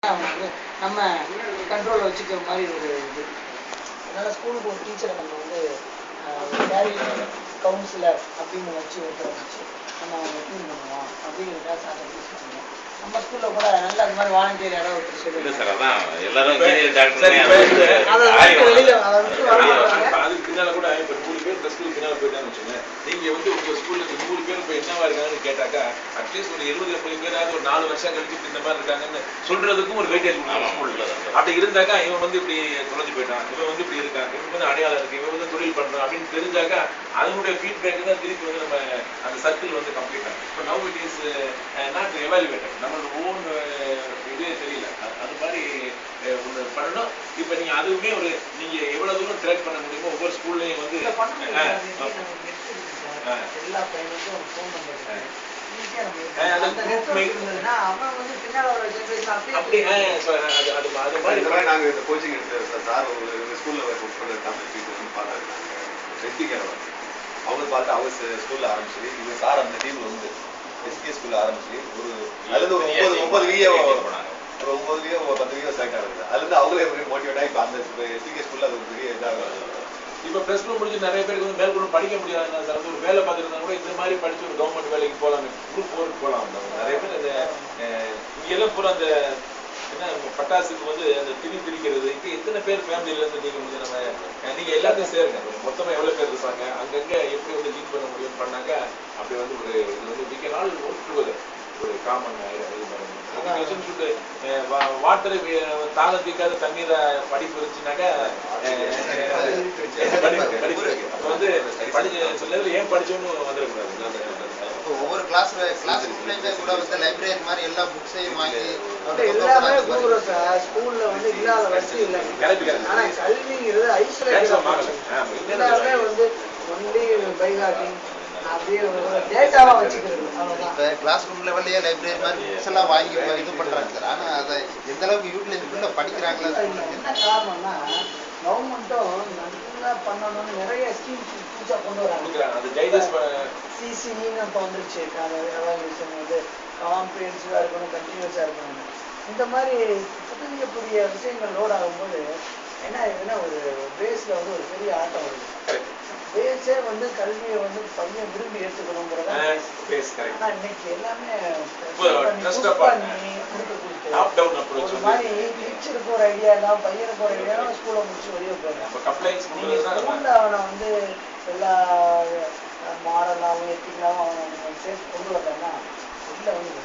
வந்து நம்ம கண்ட்ரோலில் வச்சுக்கிற மாதிரி ஒரு இது. அதனால் ஸ்கூலுக்கு ஒரு டீச்சரை நம்ம வந்து கேரி கவுன்சிலர் அப்படின்னு வச்சு ஒருத்தரை வச்சு நம்ம அவங்க க்ளீன் பண்ணுவோம் அப்படிங்கிறதா சார் பேசிட்டாங்க. நம்ம ஸ்கூலில் கூட நல்லா அது மாதிரி வாலண்டியர் யாராவது ஒருத்தர் சொல்லுங்க சார். அதான் எல்லாரும் வெளியில் அதுக்கு பின்னால கூட இப்போ 3 பேர் ப்ளஸ் 2 பின்னால் போயிட்டான்னு வச்சுக்கோங்க. நீங்கள் வந்து உங்கள் ஸ்கூலில் இந்த 3 பேர் இப்போ என்னவா இருக்காங்கன்னு கேட்டாக்கா அட்லீஸ்ட் ஒரு 70-80 பேராவது ஒரு 4 வருஷம் கழிச்சு இந்த மாதிரி இருக்காங்கன்னு சொல்றதுக்கும் ஒரு வெயிட்டேஜ் ஸ்கூலில். அப்படி இருந்தாக்கா இவன் வந்து இப்படி தொலைஞ்சு போயிட்டான், இவன் வந்து இப்படி இருக்கான், இவன் வந்து அடையாளம் இருக்கு, இவன் வந்து தொழில் பண்றான் அப்படின்னு தெரிஞ்சாக்கா அதனுடைய ஃபீட்பேக் தான் திருப்பி வந்து நம்ம அந்த சர்க்கிள் வந்து கம்ப்ளீட் ஆகும். இப்போ now it is not evaluated, நம்மளோட ஓன் இதே தெரியல. அது மாதிரி ஒன்று பண்ணணும். இப்போ நீங்கள் அதுவுமே ஒரு நீங்கள் எவ்வளோ தூரம் ட்ராக் பண்ண முடியுமோ ஒவ்வொரு ஸ்கூல்லையும் வந்து எல்லா பையனுக்கும் ஒரு ஃபோன் நம்பர் நாங்கள் இந்த கோச்சிங் எடுத்து சார் ஒரு ஸ்கூலில் தமிழ் டீச்சர் வந்து பார்த்தாரு. வெற்றிக்கிறவர் அவங்க பார்த்து அவர் ஸ்கூலில் ஆரம்பிச்சு இவங்க சார் அந்த டீமில் வந்து எஸ்கே ஸ்கூலில் ஆரம்பிச்சு ஒரு அதுலேருந்து ஒரு 9 வீடியோ போனாங்க. ஒரு 9 வீடியோ 10 வீடியோ செலக்ட் ஆகுது. அதுலேருந்து அவங்களே மோட்டிவேட் ஆகி இப்போ அந்த எஸ்கே ஸ்கூலில் அது ஒரு பெரிய இதாக. இப்போ ப்ளஸ் டூ முடிஞ்சு நிறைய பேருக்கு வந்து மேற்கொண்டு படிக்க முடியாதுன்னா சார் வந்து ஒரு வேலை பார்த்துருந்தா கூட இந்த மாதிரி படிச்சு ஒரு கவர்மெண்ட் வேலைக்கு போகலாம், குரூப் 4 போகலாம். நிறைய பேர் அந்த இங்கெல்லாம் பூரா அந்த என்ன பட்டாசுக்கு வந்து அந்த திரிக்கிறது. இப்போ எத்தனை பேர் ஃபேமிலியிலேருந்து நீங்கள் வந்து நீங்கள் எல்லாத்தையும் சேருங்க. மொத்தமாக எவ்வளோ பேர் இருப்பாங்க, அங்கங்கே எப்படி வந்து லீட் பண்ண முடியும்னு பண்ணாங்க. அப்படி வந்து ஒரு இது வந்து we can all work together. ஒரு காமன் வாட்டரை தாளத்திக்காத தண்ணீரை படிப்பு இருந்துச்சுனாக்கா அப்போ வந்து படிச்ச ஏன் படிச்சோன்னு வந்துடக்கூடாது. ஒவ்வொரு கிளாஸ் கூட வந்து லைப்ரரி மாதிரி எல்லா புக்ஸையும் வாங்கி எல்லாமே போகிறோம் சார். ஸ்கூல்ல வந்து இல்லாத வசதி இல்லை. ஆனா கல்விங்கிறது ஐசோலேஷன் எல்லாருமே வந்து ஒன்லி பைகாட்டிங் அப்படியே டேட்டாவா வச்சுக்கிறது. இப்போ கிளாஸ் ரூம் லெவல்லையே லைப்ரரி மாதிரி புக்ஸ் எல்லாம் வாங்கி இது பண்றாங்க சார். ஆனா அதை எந்த அளவுக்கு யூட்டிலைஸ் பண்ண படிக்கிறாங்களா? என்ன காரணம்னா கவர்மெண்ட்டும் நல்லா பண்ணணும்னு நிறைய ஸ்கீம்ஸ் புதுசாக கொண்டு வராங்க. சிசின்னு இப்போ வந்துருச்சு. எவாலுவேஷன் வந்து காம்ப்ரிஹென்சிவாக இருக்கணும், கண்டினியூஸாக இருக்கணும். இந்த மாதிரி புதிய புதிய விஷயங்கள் லோட் ஆகும்போது என்ன ஆகுதுன்னா ஒரு பேஸில் வந்து ஒரு பெரிய ஆட்டம் வருது. பேஸே வந்து கல்வியை வந்து பையன் விரும்பி ஏற்றுக்கணுங்கிறத. ஆனால் இன்னைக்கு எல்லாமே ஒரு மாதிரி டீச்சருக்கு ஒரு ஐடியா இல்லாமல் பையனுக்கு ஒரு ஐடியா ஸ்கூலை முடிச்சு வெளியே போயிடுறான். நீங்கள் ஸ்கூலில் அவனை வந்து எல்லா மாரலாகவும் எத்திக்கலாகவும் அவனை சேர்த்து கொண்டு வரலன்னா உள்ள வந்து